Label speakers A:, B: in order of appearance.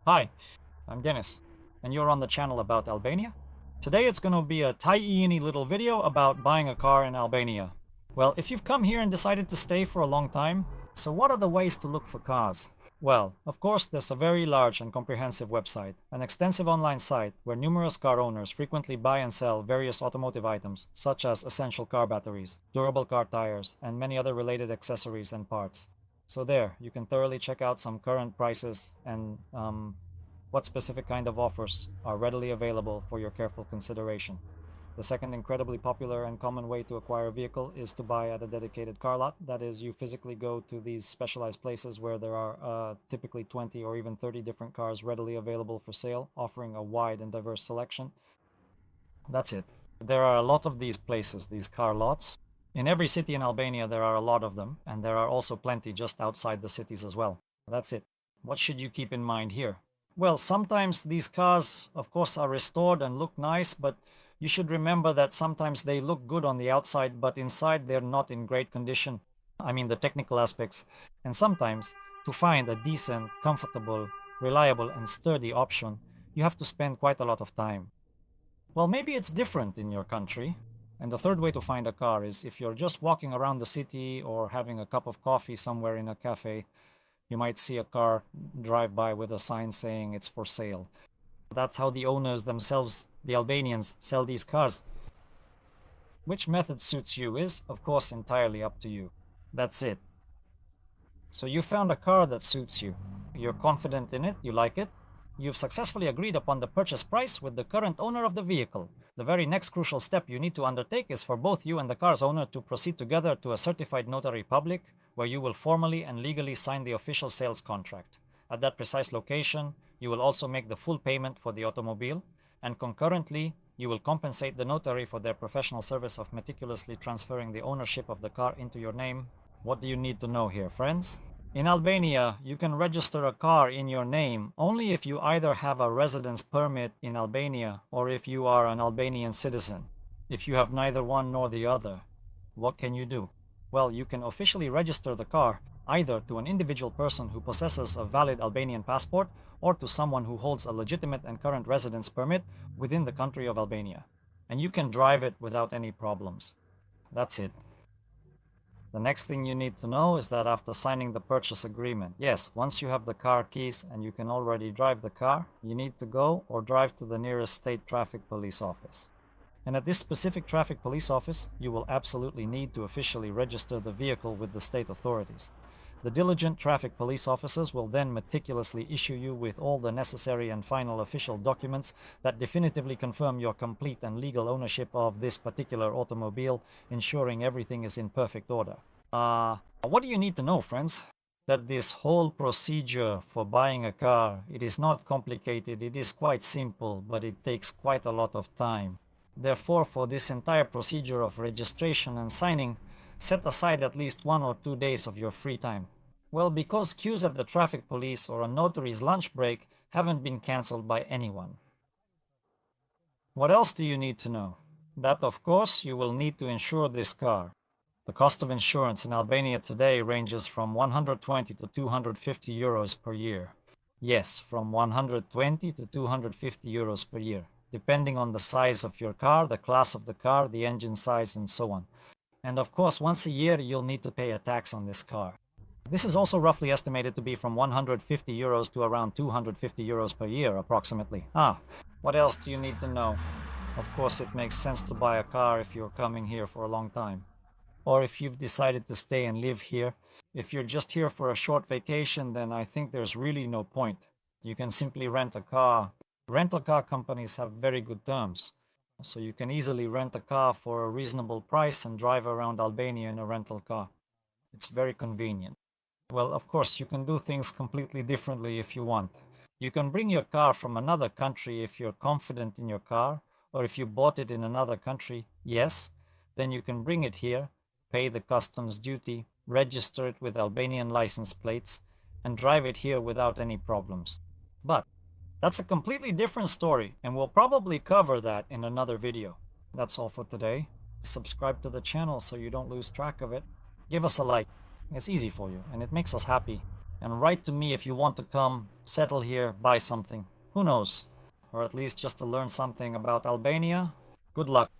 A: Hi, I'm Dennis, and you're on the channel about Albania. Today it's going to be a tiny little video about buying a car in Albania. Well, if you've come here and decided to stay for a long time, so what are the ways to look for cars? Well, of course, there's a very large and comprehensive website, an extensive online site where numerous car owners frequently buy and sell various automotive items, such as essential car batteries, durable car tires, and many other related accessories and parts. So there, you can thoroughly check out some current prices and what specific kind of offers are readily available for your careful consideration. The second incredibly popular and common way to acquire a vehicle is to buy at a dedicated car lot. That is, you physically go to these specialized places where there are typically 20 or even 30 different cars readily available for sale, offering a wide and diverse selection. That's it. There are a lot of these places, these car lots. In every city in Albania, there are a lot of them, and there are also plenty just outside the cities as well. That's it. What should you keep in mind here? Well, sometimes these cars, of course, are restored and look nice, but you should remember that sometimes they look good on the outside, but inside they're not in great condition. I mean, the technical aspects. And sometimes, to find a decent, comfortable, reliable, and sturdy option, you have to spend quite a lot of time. Well, maybe it's different in your country. And the third way to find a car is if you're just walking around the city or having a cup of coffee somewhere in a cafe, you might see a car drive by with a sign saying it's for sale. That's how the owners themselves, the Albanians, sell these cars. Which method suits you is, of course, entirely up to you. That's it. So you found a car that suits you. You're confident in it, you like it. You've successfully agreed upon the purchase price with the current owner of the vehicle. The very next crucial step you need to undertake is for both you and the car's owner to proceed together to a certified notary public, where you will formally and legally sign the official sales contract. At that precise location, you will also make the full payment for the automobile, and concurrently, you will compensate the notary for their professional service of meticulously transferring the ownership of the car into your name. What do you need to know here, friends? In Albania, you can register a car in your name only if you either have a residence permit in Albania or if you are an Albanian citizen. If you have neither one nor the other, what can you do? Well, you can officially register the car either to an individual person who possesses a valid Albanian passport or to someone who holds a legitimate and current residence permit within the country of Albania. And you can drive it without any problems. That's it. The next thing you need to know is that after signing the purchase agreement, yes, once you have the car keys and you can already drive the car, you need to go or drive to the nearest state traffic police office. And at this specific traffic police office, you will absolutely need to officially register the vehicle with the state authorities. The diligent traffic police officers will then meticulously issue you with all the necessary and final official documents that definitively confirm your complete and legal ownership of this particular automobile, ensuring everything is in perfect order. What do you need to know, friends? That this whole procedure for buying a car, it is not complicated, it is quite simple, but it takes quite a lot of time. Therefore, for this entire procedure of registration and signing, set aside at least 1 or 2 days of your free time. Well, because queues at the traffic police or a notary's lunch break haven't been cancelled by anyone. What else do you need to know? That, of course, you will need to insure this car. The cost of insurance in Albania today ranges from 120 to 250 euros per year. Yes, from 120 to 250 euros per year, depending on the size of your car, the class of the car, the engine size, and so on. And of course, once a year, you'll need to pay a tax on this car. This is also roughly estimated to be from 150 euros to around 250 euros per year, approximately. What else do you need to know? Of course, it makes sense to buy a car if you're coming here for a long time. Or if you've decided to stay and live here. If you're just here for a short vacation, then I think there's really no point. You can simply rent a car. Rental car companies have very good terms. So you can easily rent a car for a reasonable price and drive around Albania in a rental car. It's very convenient. Well, of course, you can do things completely differently if you want. You can bring your car from another country if you're confident in your car, or if you bought it in another country, yes, then you can bring it here, pay the customs duty, register it with Albanian license plates, and drive it here without any problems. But that's a completely different story, and we'll probably cover that in another video. That's all for today. Subscribe to the channel so you don't lose track of it. Give us a like. It's easy for you, and it makes us happy. and write to me if you want to come, settle here, buy something. Who knows? Or at least just to learn something about Albania. Good luck.